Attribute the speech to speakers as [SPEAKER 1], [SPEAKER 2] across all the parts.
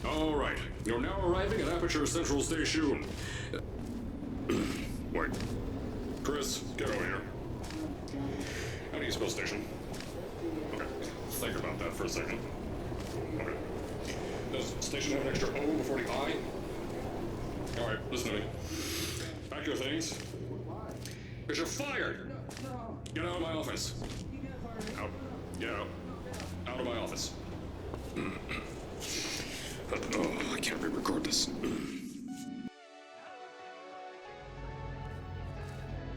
[SPEAKER 1] All right, you're now arriving at Aperture Central Station. Wait. Chris, get over here. How do you spell station? Okay, think about that for a second. Okay. Does station have an extra O before the I? Alright, listen to me. Pack your things. Because you're fired! Get out of my office. Out. Get out. Out of my office. Oh, I can't re-record this.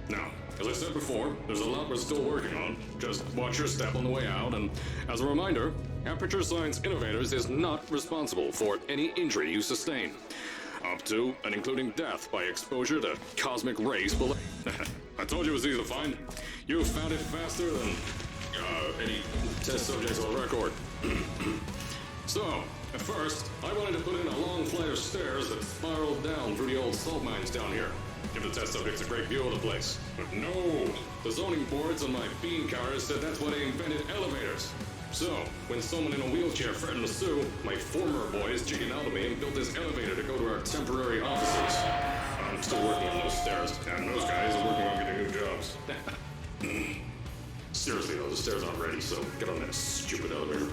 [SPEAKER 1] Now, as I said before, there's a lot we're still working on. Just watch your step on the way out, and as a reminder, Aperture Science Innovators is not responsible for any injury you sustain. Up to and including death by exposure to cosmic rays below. I told you it was easy to find. You found it faster than any test subjects on record. So, at first, I wanted to put in a long flight of stairs that spiraled down through the old salt mines down here. Give the test subjects a great view of the place. But no! The zoning boards on my bean counters said that's why they invented elevators. So, when someone in a wheelchair threatened to sue, my former boys chickened out of me and built this elevator to go to our temporary offices. I'm still working on those stairs, and those guys are working on getting new jobs. Seriously though, the stairs aren't ready, so get on that stupid elevator.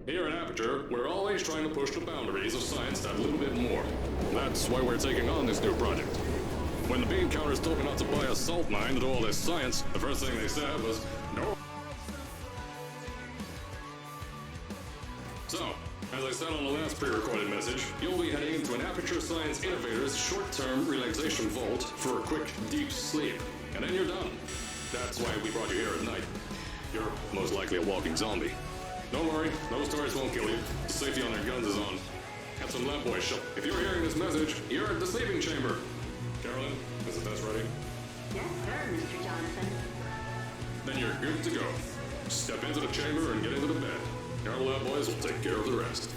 [SPEAKER 1] Here at Aperture, we're always trying to push the boundaries of science that little bit more. That's why we're taking on this new project. When the bean counters told me not to buy a salt mine to do all this science, the first thing they said was, no. So, as I said on the last pre-recorded message, you'll be heading into an Aperture Science Innovators short-term relaxation vault for a quick, deep sleep. And then you're done. That's why we brought you here at night. You're most likely a walking zombie. Don't worry, those turrets won't kill you. The safety on their guns is on. Have some lab boys show. If you're hearing this message, you're at the sleeping chamber. Carolyn, is the test ready?
[SPEAKER 2] Yes, sir, Mr. Johnson.
[SPEAKER 1] Then you're good to go. Step into the chamber and get into the bed. Our lab boys will take care of the rest.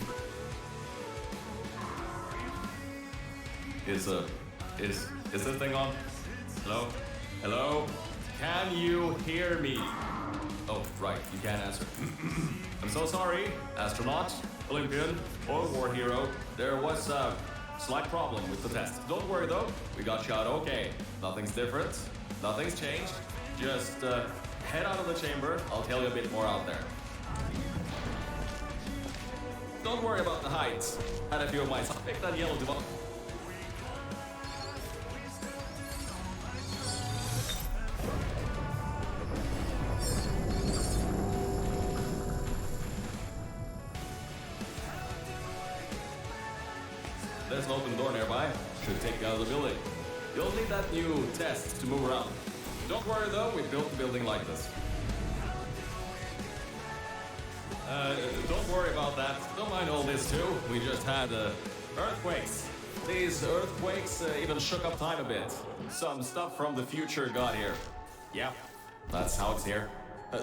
[SPEAKER 3] Is this thing on? Hello? Hello? Can you hear me? Oh, right, you can't answer. I'm so sorry, astronaut, Olympian, or war hero. There was a slight problem with the test. Don't worry though, we got you out okay. Nothing's different, nothing's changed. Just head out of the chamber, I'll tell you a bit more out there. Don't worry about the heights. Had a few of my pick that yellow device. There's an open door nearby. Should take you out of the building. You'll need that new test to move around. Don't worry though, we built the building like this. Don't worry about that. Don't mind all this too. We just had earthquakes. These earthquakes even shook up time a bit. Some stuff from the future got here. Yep, that's how it's here.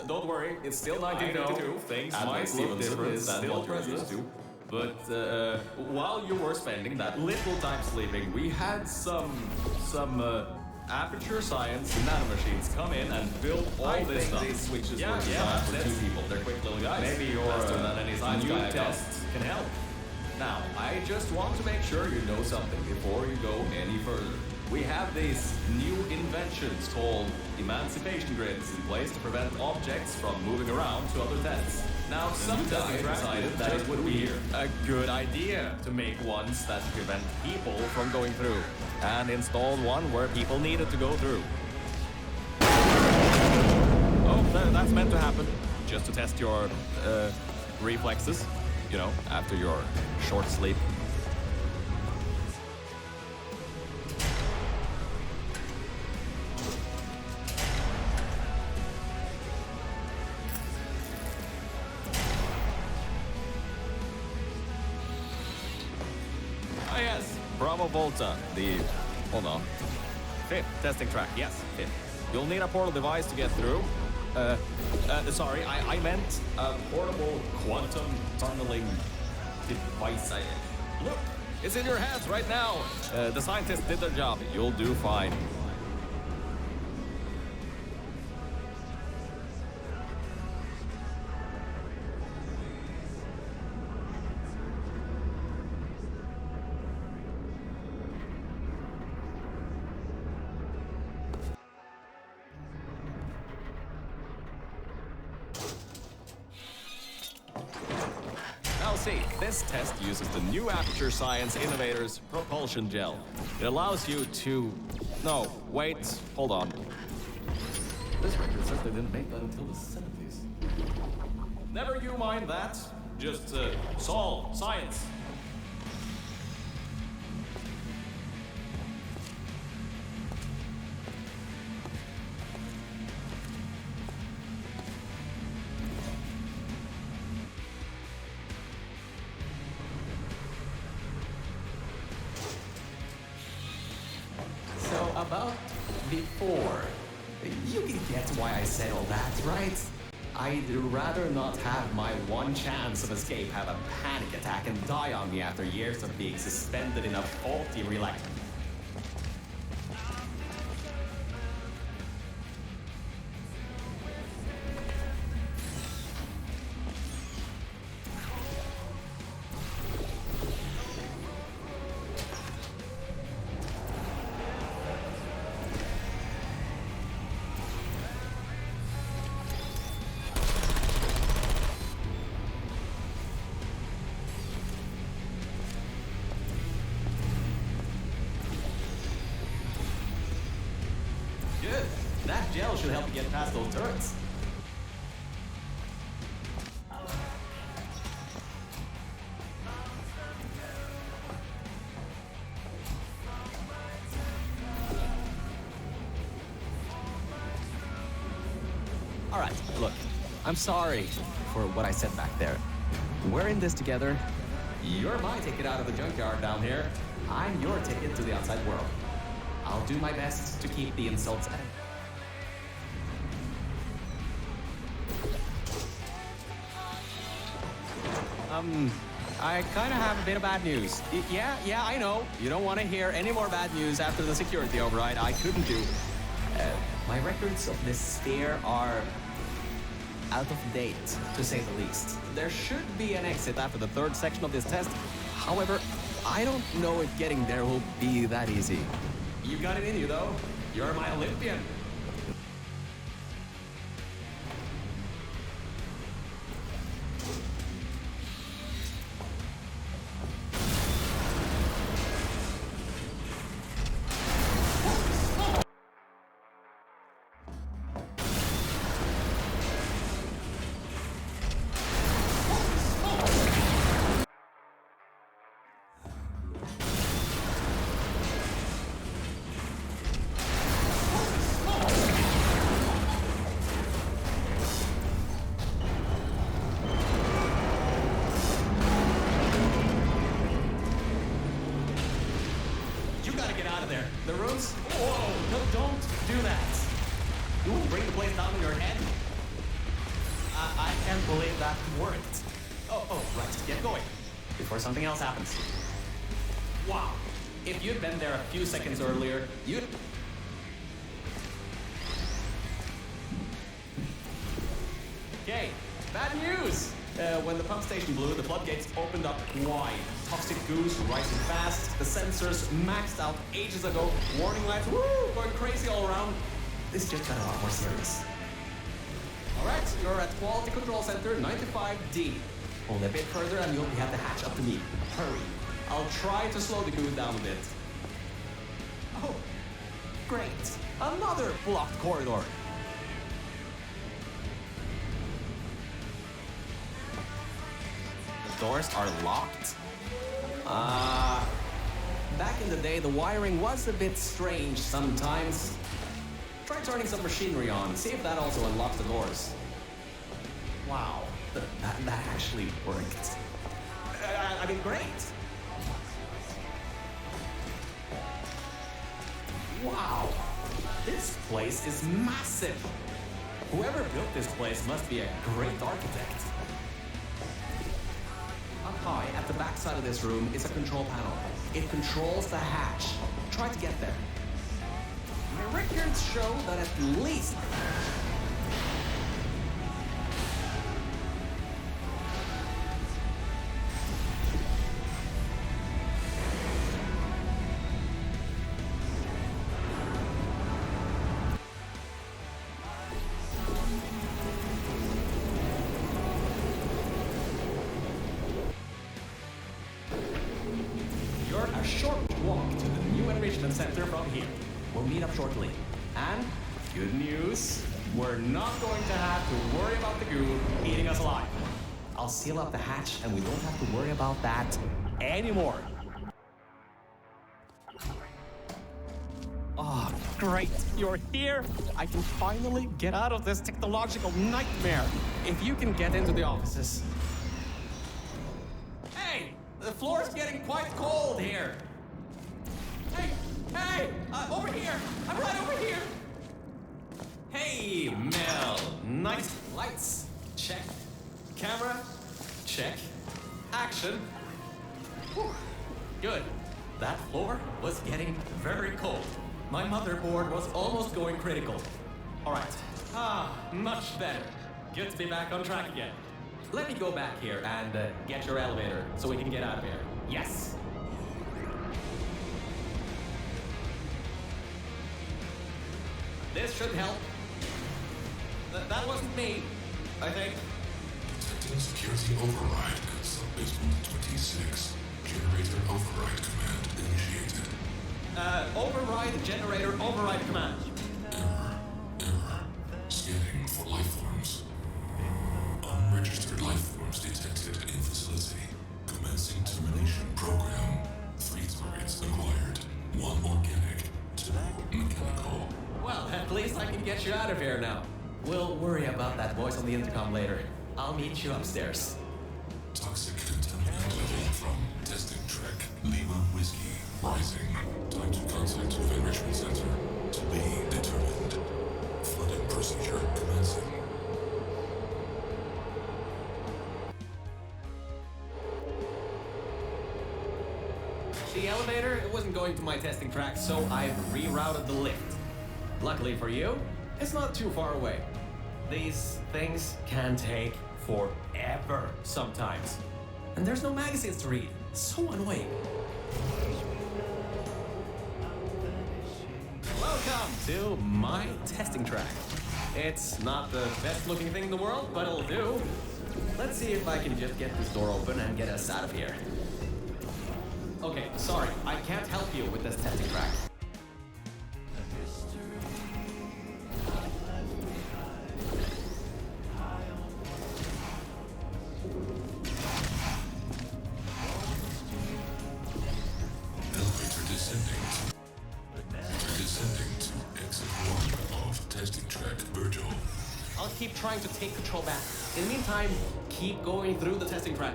[SPEAKER 3] Don't worry, it's still 1952. Things might look different than what you're used to. But while you were spending that little time sleeping, we had some Aperture Science nanomachines come in and build all this stuff. These switches were designed for two people. They're quick little guys. Maybe your faster than any science new tests can help. Now, I just want to make sure you know something before you go any further. We have these new inventions called emancipation grids in place to prevent objects from moving around to other tests. Now, some guys decided that it would be a good idea to make ones that prevent people from going through, and installed one where people needed to go through. Oh, that's meant to happen, just to test your reflexes, you know, after your short sleep. Ah, yes, Bravo Volta, hold on. Fifth testing track, yes, fifth. You'll need a portal device to get through. Sorry, I meant a portable quantum tunneling device. Look, It's in your hands right now. The scientists did their job. You'll do fine. See, this test uses the new Aperture Science Innovators propulsion gel. It allows you to... No, wait, hold on. This record says they didn't make that until the 70s. Never you mind that. Just solve science.
[SPEAKER 4] About before. You can get why I said all that, right? I'd rather not have my one chance of escape have a panic attack and die on me after years of being suspended in a faulty reactor. That gel should help you get past those turrets. All right, look, I'm sorry for what I said back there. We're in this together. You're my ticket out of the junkyard down here. I'm your ticket to the outside world. I'll do my best to keep the insults at I kind of have a bit of bad news. Yeah, I know. You don't want to hear any more bad news after the security override. I couldn't do. My records of this sphere are out of date, to say the least. There should be an exit after the third section of this test. However, I don't know if getting there will be that easy. You got it in you, though. You're my Olympian. The rooms? Whoa, no, don't do that. You wouldn't bring the place down on your head? I can't believe that worked. Oh, right, get going. Before something else happens. Wow, if you'd been there a few seconds earlier, you'd... Okay, bad news! When the pump station blew, the floodgates opened up wide. Toxic goose rising fast, the sensors maxed out ages ago, warning lights, going crazy all around. This just got a lot more serious. Alright, you're at Quality Control Center 95D. Hold a bit further and you'll have the hatch up to me. Hurry. I'll try to slow the goose down a bit. Oh, great. Another blocked corridor. Doors are locked. Back in the day, the wiring was a bit strange sometimes. Try turning some machinery on, see if that also unlocks the doors. Wow, that actually worked. I mean, great. Wow, this place is massive. Whoever built this place must be a great architect. Up high at the back side of this room is a control panel. It controls the hatch. Try to get there. My records show that at least... You're a short walk to the new enrichment center from here. We'll meet up shortly. And, good news, we're not going to have to worry about the goo eating us alive. I'll seal up the hatch and we don't have to worry about that anymore. Oh, great, you're here. I can finally get out of this technological nightmare. If you can get into the offices. Hey, the floor's getting quite cold here. Hey, over here. I'm right over here. Hey, Mel. Nice lights. Check. Camera. Check. Action. Whew. Good. That floor was getting very cold. My motherboard was almost going critical. All right. Much better. Good to be back on track again. Let me go back here and get your elevator so we can get out of here. Yes. This should help. That wasn't me, I think.
[SPEAKER 5] Detecting security override at sub-basement 26. Generator override command initiated.
[SPEAKER 4] Override generator override command.
[SPEAKER 5] Error. Scanning for life forms. Unregistered life forms detected in facility. Commencing termination program. 3 targets acquired. 1 organic, 2 mechanical.
[SPEAKER 4] Well, at least I can get you out of here now. We'll worry about that voice on the intercom later. I'll meet you upstairs.
[SPEAKER 5] Toxic contaminant level from testing track. Lima Whiskey rising. Time to contact with enrichment center. To be determined. Flooding procedure commencing.
[SPEAKER 4] The elevator wasn't going to my testing track, so I've rerouted the lift. Luckily for you, it's not too far away. These things can take forever sometimes. And there's no magazines to read. So annoying. Welcome to my testing track. It's not the best looking thing in the world, but it'll do. Let's see if I can just get this door open and get us out of here. Okay, sorry, I can't help you with this testing track.
[SPEAKER 5] Elevator descending to exit 1 of testing track Virgil.
[SPEAKER 4] I'll keep trying to take control back. In the meantime, keep going through the testing track.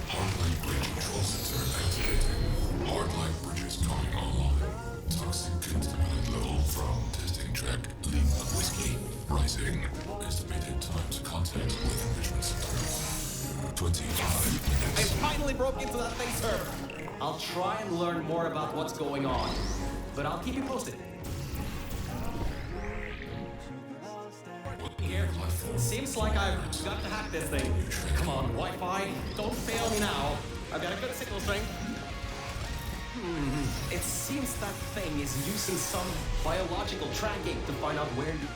[SPEAKER 5] Hardline bridge control center activating. Hardline bridges coming online. Toxic contaminant level from testing track Lima Whiskey rising. Estimated time to contact with enrichment center. 25
[SPEAKER 4] I
[SPEAKER 5] minutes.
[SPEAKER 4] finally broke into that thing server. I'll try and learn more about what's going on, but I'll keep you posted. Here, seems like I've got to hack this thing. Come on, Wi-Fi, don't fail me now. I've got a good signal strength. It seems that thing is using some biological tracking to find out where you...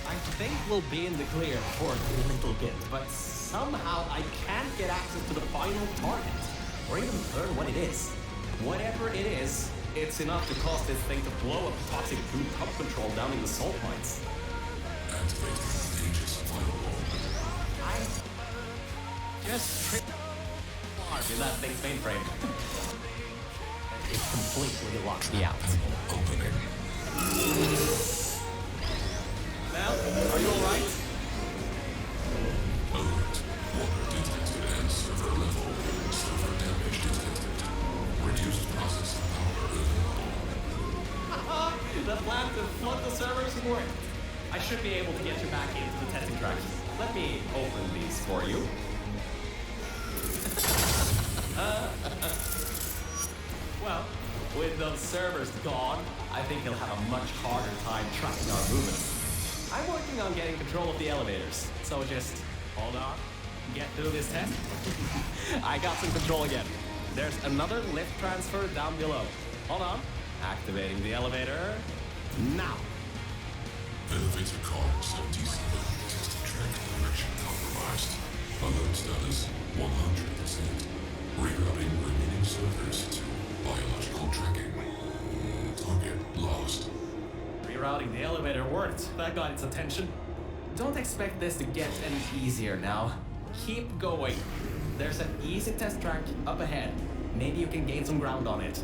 [SPEAKER 4] I think we'll be in the clear for a little bit, but somehow I can't get access to the final target, or even learn what it is. Whatever it is, it's enough to cause this thing to blow up toxic goo pump control down in the salt mines.
[SPEAKER 5] Activating Aegis firewall.
[SPEAKER 4] I just tripped in that thing's mainframe. It completely locked me out.
[SPEAKER 5] Opening.
[SPEAKER 4] Mel, are you alright?
[SPEAKER 5] Alert. Water detected at server level. Server damage
[SPEAKER 4] me open these for you. Well, with those servers gone, I think he'll have a much harder time tracking our movements. I'm working on getting control of the elevators, so just hold on, get through this test. I got some control again. There's another lift transfer down below. Hold on, activating the elevator now.
[SPEAKER 5] Elevator car 77, testing track direction compromised. Alert status 100%. Rerouting remaining servers to biological tracking. Target lost.
[SPEAKER 4] Rerouting the elevator worked. That got its attention. Don't expect this to get any easier now. Keep going. There's an easy test track up ahead. Maybe you can gain some ground on it.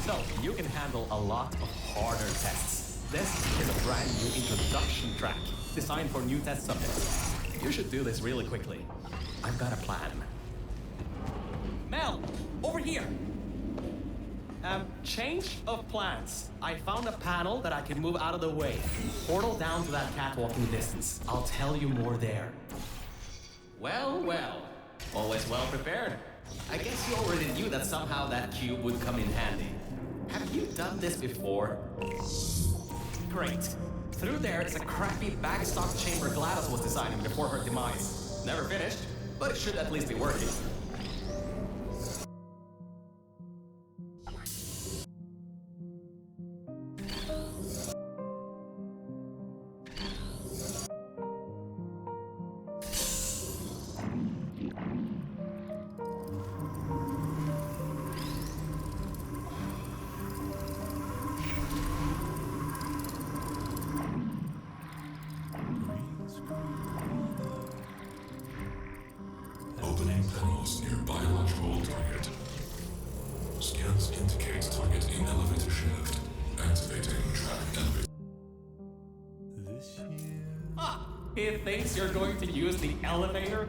[SPEAKER 4] So, you can handle a lot of harder tests. This is a brand new introduction track, designed for new test subjects. You should do this really quickly. I've got a plan. Mel, over here! Change of plans. I found a panel that I can move out of the way. Portal down to that catwalk in the distance. I'll tell you more there. Well, well. Always well prepared. I guess you already knew that somehow that cube would come in handy. Have you done this before? Great. Through there is a crappy backstock chamber Gladys was designing before her demise. Never finished, but it should at least be working.
[SPEAKER 5] Opening panels near biological target. Scans indicate target in elevator shaft. Activating track elevator.
[SPEAKER 4] Ah! He thinks you're going to use the elevator?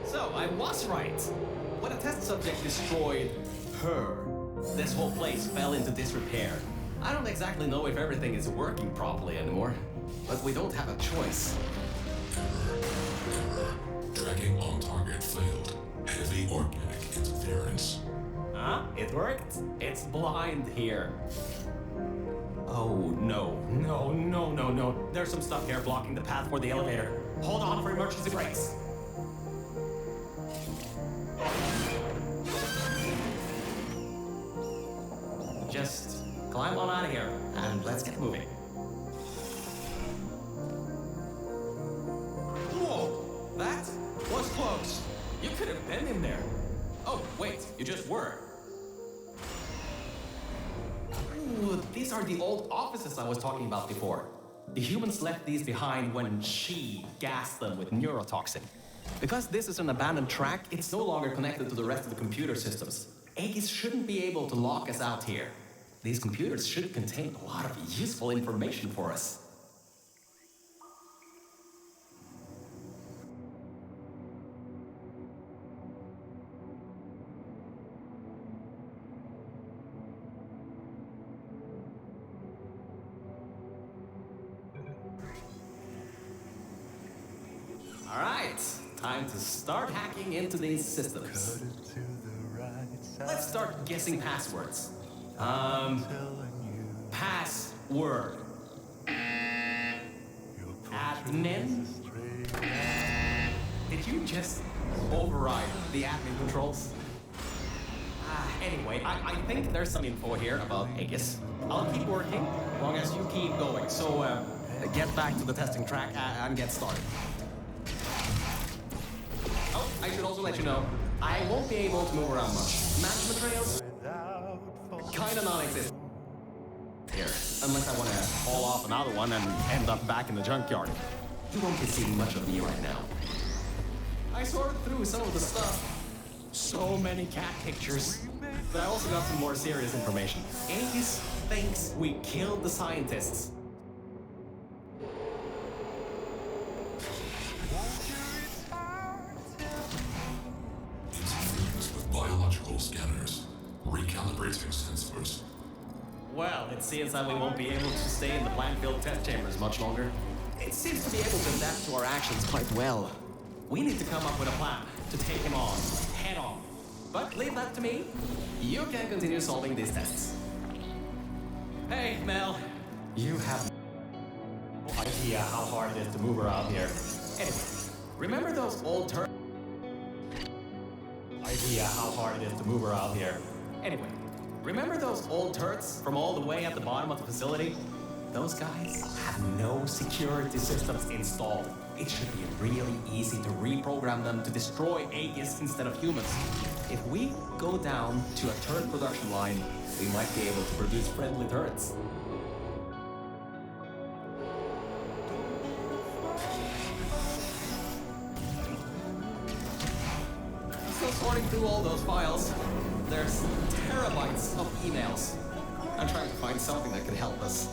[SPEAKER 4] So, I was right. When a test subject destroyed her, this whole place fell into disrepair. I don't exactly know if everything is working properly anymore, but we don't have a choice.
[SPEAKER 5] Error. Tracking on target failed. Heavy organic interference.
[SPEAKER 4] Huh? It worked? It's blind here. Oh, no. No. There's some stuff here blocking the path for the elevator. Hold on for emergency brakes. Just climb on out of here, and let's get moving. Whoa! That was close. You could have been in there. Oh, wait, you just were. Ooh, these are the old offices I was talking about before. The humans left these behind when she gassed them with neurotoxin. Because this is an abandoned track, it's no longer connected to the rest of the computer systems. Aegis shouldn't be able to lock us out here. These computers should contain a lot of useful information for us. All right, time to start hacking into these systems. Let's start guessing passwords. Password. Admin? Did you just override the admin controls? Anyway, I think there's some info here about Aegis. I'll keep working as long as you keep going. So, get back to the testing track and get started. Oh, I should also let you know, I won't be able to move around much. Management trails, kinda non-existent here, unless I want to haul off another one and end up back in the junkyard. You won't be seeing much of me right now. I sorted through some of the stuff. So many cat pictures. But I also got some more serious information. Aegis thinks we killed the scientists.
[SPEAKER 5] Interference with biological scanners. Recalibrating sensors.
[SPEAKER 4] Well, it seems that we won't be able to stay in the blank-filled test chambers much longer. It seems to be able to adapt to our actions quite well. We need to come up with a plan to take him on, head on. But leave that to me. You can continue solving these tests. Hey, Mel. You have no idea how hard it is to move around here. Anyway, remember those old turrets? Idea how hard it is to move around here. Anyway, remember those old turrets from all the way at the bottom of the facility? Those guys have no security systems installed. It should be really easy to reprogram them to destroy Aegis instead of humans. If we go down to a turret production line, we might be able to produce friendly turrets. Still sorting through all those files. There's terabytes of emails. I'm trying to find something that can help us.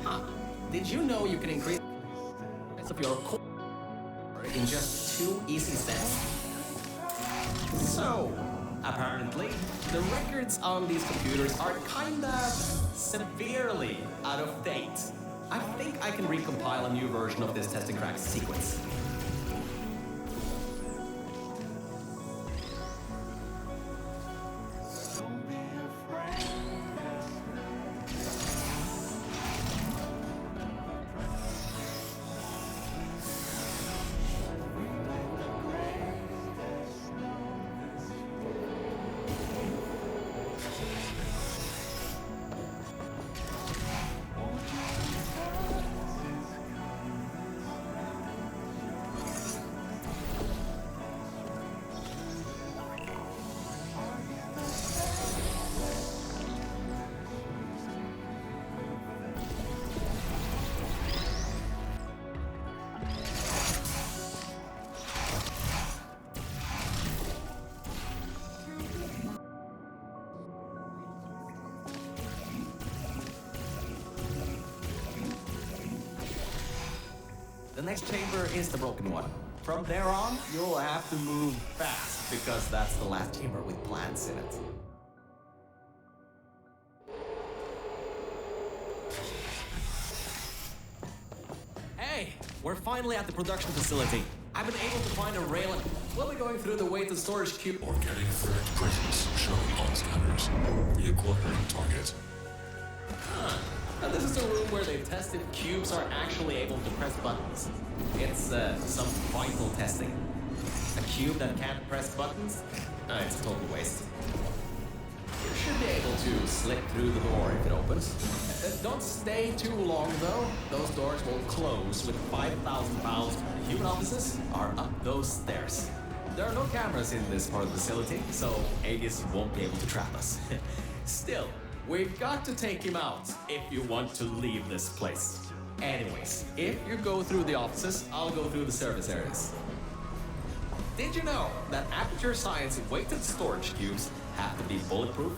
[SPEAKER 4] Huh. Did you know you can increase the size of your core in just 2 easy steps? So, apparently, the records on these computers are kinda severely out of date. I think I can recompile a new version of this testing crack sequence. The next chamber is the broken one. From there on, you'll have to move fast, because that's the last chamber with plants in it. Hey, we're finally at the production facility. I've been able to find a rail and we'll be going through the weighted storage cube.
[SPEAKER 5] Organic threat presence shown on scanners. Reacquiring target.
[SPEAKER 4] Now, this is the room where they test if cubes are actually able to press buttons. It's some vital testing. A cube that can't press buttons? It's a total waste. You should be able to slip through the door if it opens. Don't stay too long, though. Those doors will close with 5,000 pounds. Human offices are up those stairs. There are no cameras in this part of the facility, so Aegis won't be able to trap us. Still, we've got to take him out if you want to leave this place. Anyways, if you go through the offices, I'll go through the service areas. Did you know that Aperture Science weighted storage cubes have to be bulletproof?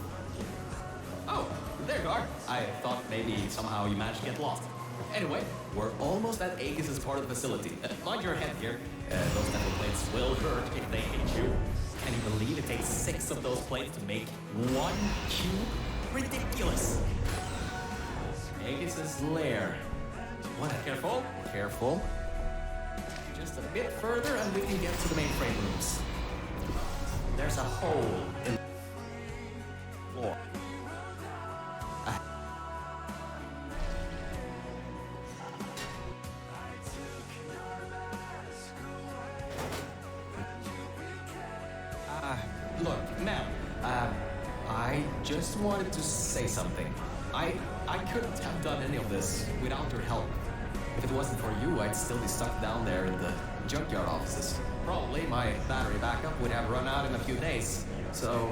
[SPEAKER 4] Oh, there you are. I thought maybe somehow you managed to get lost. Anyway, we're almost at Aegis' part of the facility. Mind your head here. Those metal plates will hurt if they hit you. Can you believe it takes 6 of those plates to make 1 cube? Ridiculous. Aegis' lair. What? Careful. Careful. Just a bit further and we can get to the mainframe rooms. There's a hole in the floor. Look, ma'am, I just wanted to say something. I couldn't have done any of this without your help. If it wasn't for you, I'd still be stuck down there in the junkyard offices. Probably my battery backup would have run out in a few days. So,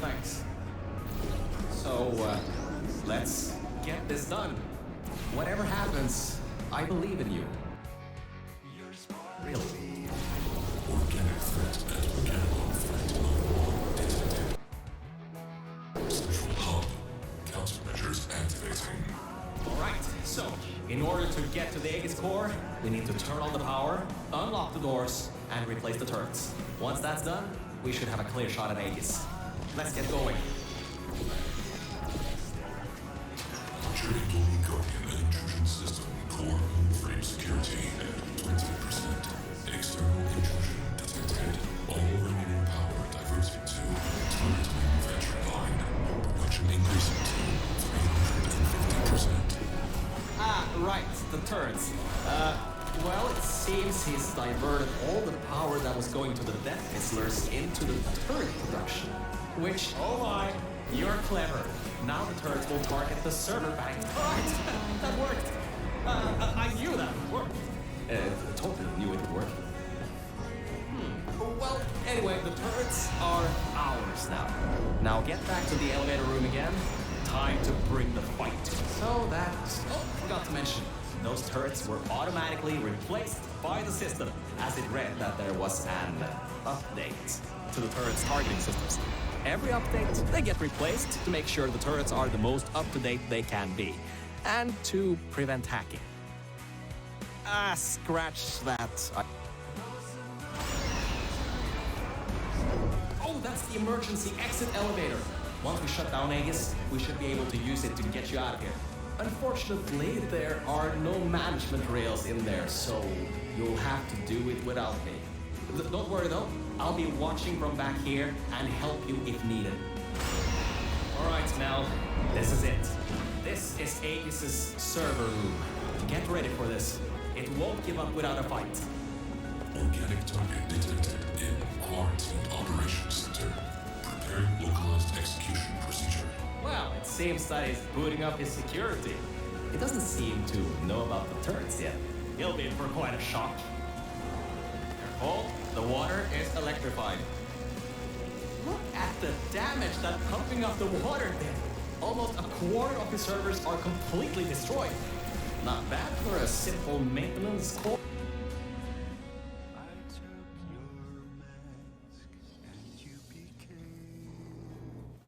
[SPEAKER 4] thanks. So, let's get this done. Whatever happens, I believe in you. Really.
[SPEAKER 5] Organic threat and mechanical threat level 1 detected. Central hub. Countermeasures activating.
[SPEAKER 4] Alright, so, in order to get to the Aegis core, we need to turn on the power, unlock the doors, and replace the turrets. Once that's done, we should have a clear shot at Aegis. Let's get going.
[SPEAKER 5] Indomie Guardian intrusion system core mainframe security at 20%. External intrusion detected. All remaining power diverted to turret manufacturing line. Production increasing to 350%.
[SPEAKER 4] Ah, right, the turrets. Well, it seems he's diverted all the power that was going to the Death Fizzlers into the turret production. Which, oh my, you're clever. Now the turrets will target the server bank. Right, that worked. I knew that would work. Totally knew it would work. Well, anyway, the turrets are ours now. Now get back to the elevator room again. Time to bring the fight. So that... Oh, forgot to mention. Those turrets were automatically replaced by the system, as it read that there was an update to the turret's targeting systems. Every update, they get replaced to make sure the turrets are the most up-to-date they can be, and to prevent hacking. Scratch that. Oh, that's the emergency exit elevator. Once we shut down Aegis, we should be able to use it to get you out of here. Unfortunately, there are no management rails in there, so you'll have to do it without me. Don't worry though, I'll be watching from back here and help you if needed. Alright, Mel, this is it. This is Aegis' server room. Get ready for this. It won't give up without a fight.
[SPEAKER 5] Organic target detected in Quarantined Operations Center. Preparing localized execution procedure.
[SPEAKER 4] Well, it seems that he's booting up his security. He doesn't seem to know about the turrets yet. He'll be in for quite a shock. Careful, the water is electrified. Look at the damage that pumping up the water did. Almost a quarter of the servers are completely destroyed. Not bad for a simple maintenance core.